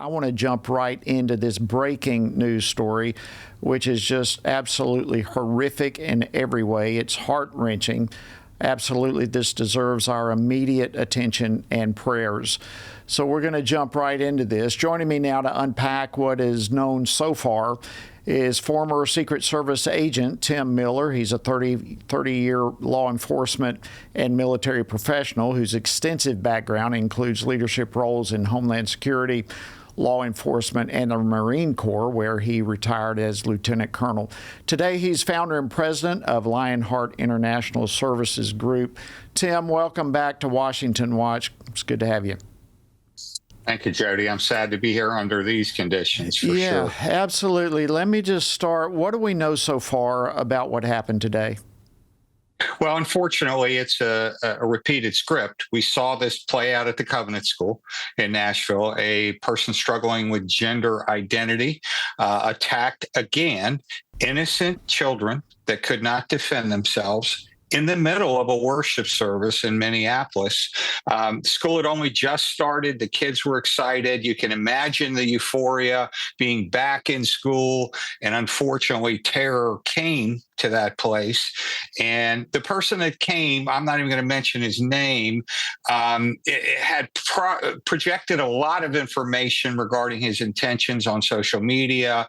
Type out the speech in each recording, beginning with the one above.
I want to jump right into this breaking news story, which is just absolutely horrific in every way. It's heart-wrenching. Absolutely, this deserves our immediate attention and prayers. So we're going to jump right into this. Joining me now to unpack what is known so far is former Secret Service agent Tim Miller. He's a 30-year law enforcement and military professional whose extensive background includes leadership roles in Homeland Security, law enforcement, and the Marine Corps, where he retired as lieutenant colonel. Today, he's founder and president of Lionheart International Services Group. Tim, welcome back to Washington Watch. It's good to have you. Thank you, Jody. I'm sad to be here under these conditions, for yeah, sure. Absolutely. Let me just start. What do we know so far about what happened today? Well, unfortunately, it's a repeated script. We saw this play out at the Covenant School in Nashville. A person struggling with gender identity attacked again innocent children that could not defend themselves in the middle of a worship service in Minneapolis. School had only just started. The kids were excited. You can imagine the euphoria being back in school. And unfortunately, terror came to that place. And the person that came, I'm not even going to mention his name, had projected a lot of information regarding his intentions on social media,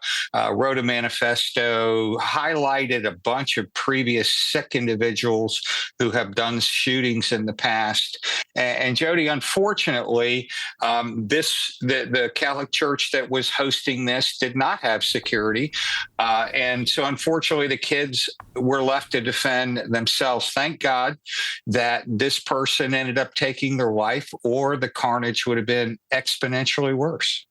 wrote a manifesto, highlighted a bunch of previous sick individuals who have done shootings in the past. And Jody, unfortunately, the Catholic Church that was hosting this did not have security. And so unfortunately, the kids were left to defend themselves. Thank God that this person ended up taking their life, or the carnage would have been exponentially worse.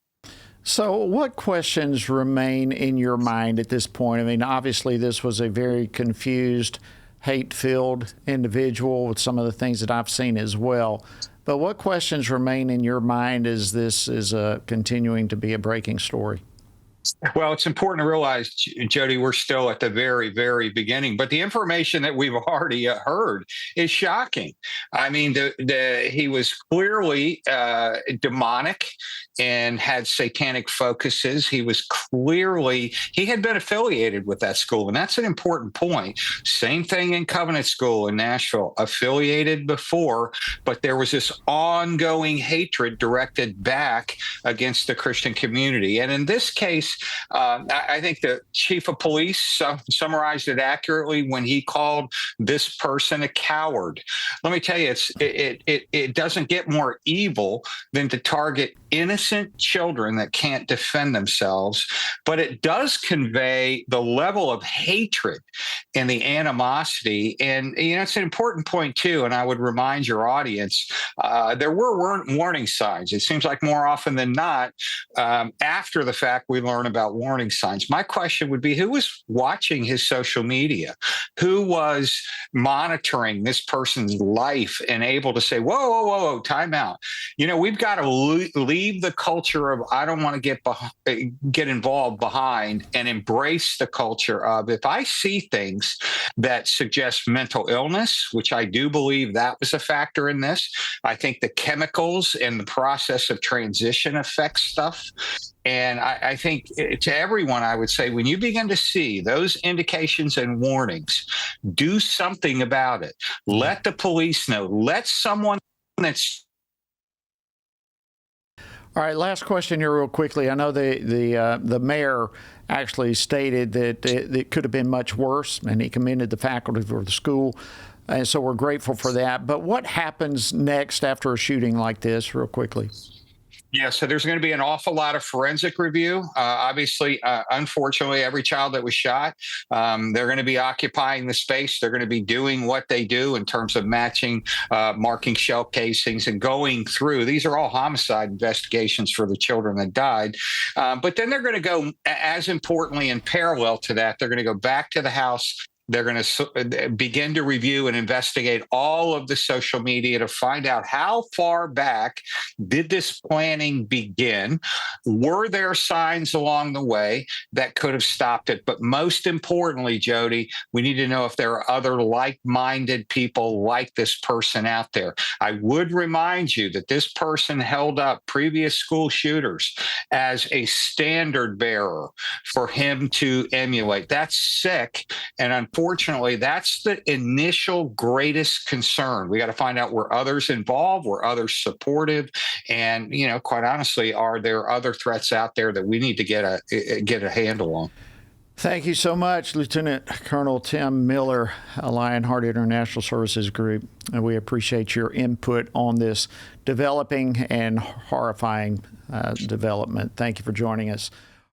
So what questions remain in your mind at this point? I mean, obviously, this was a very confused, hate-filled individual with some of the things that I've seen as well. But what questions remain in your mind as this is continuing to be a breaking story? Well, it's important to realize, Jody, we're still at the very, very beginning. But the information that we've already heard is shocking. I mean, he was clearly demonic and had satanic focuses. He had been affiliated with that school. And that's an important point. Same thing in Covenant School in Nashville, affiliated before, but there was this ongoing hatred directed back against the Christian community. And in this case, I think the chief of police summarized it accurately when he called this person a coward. Let me tell you, it doesn't get more evil than to target innocent children that can't defend themselves, but it does convey the level of hatred and the animosity. And, it's an important point, too, and I would remind your audience, there were warning signs. It seems like more often than not, after the fact, we learn about warning signs. My question would be, who was watching his social media? Who was monitoring this person's life and able to say, whoa, time out. We've got to leave the culture of I don't want to get involved behind and embrace the culture of if I see things that suggest mental illness, which I do believe that was a factor in this. I think the chemicals and the process of transition affects stuff. And I think to everyone, I would say, when you begin to see those indications and warnings, do something about it. Let the police know. Let someone that's... All right, last question here real quickly. I know the mayor actually stated that it could have been much worse, and he commended the faculty for the school. And so we're grateful for that. But what happens next after a shooting like this, real quickly? Yeah, so there's going to be an awful lot of forensic review. Obviously, unfortunately, every child that was shot, they're going to be occupying the space. They're going to be doing what they do in terms of matching, marking shell casings and going through. These are all homicide investigations for the children that died. But then they're going to go, as importantly, in parallel to that, they're going to go back to the house They're going to begin to review and investigate all of the social media to find out how far back did this planning begin? Were there signs along the way that could have stopped it? But most importantly, Jody, we need to know if there are other like-minded people like this person out there. I would remind you that this person held up previous school shooters as a standard bearer for him to emulate. That's sick. And unfortunately, that's the initial greatest concern. We got to find out, were others involved? Were others supportive? And, quite honestly, are there other threats out there that we need to get a handle on? Thank you so much, Lieutenant Colonel Tim Miller, Lionheart International Services Group. And we appreciate your input on this developing and horrifying development. Thank you for joining us.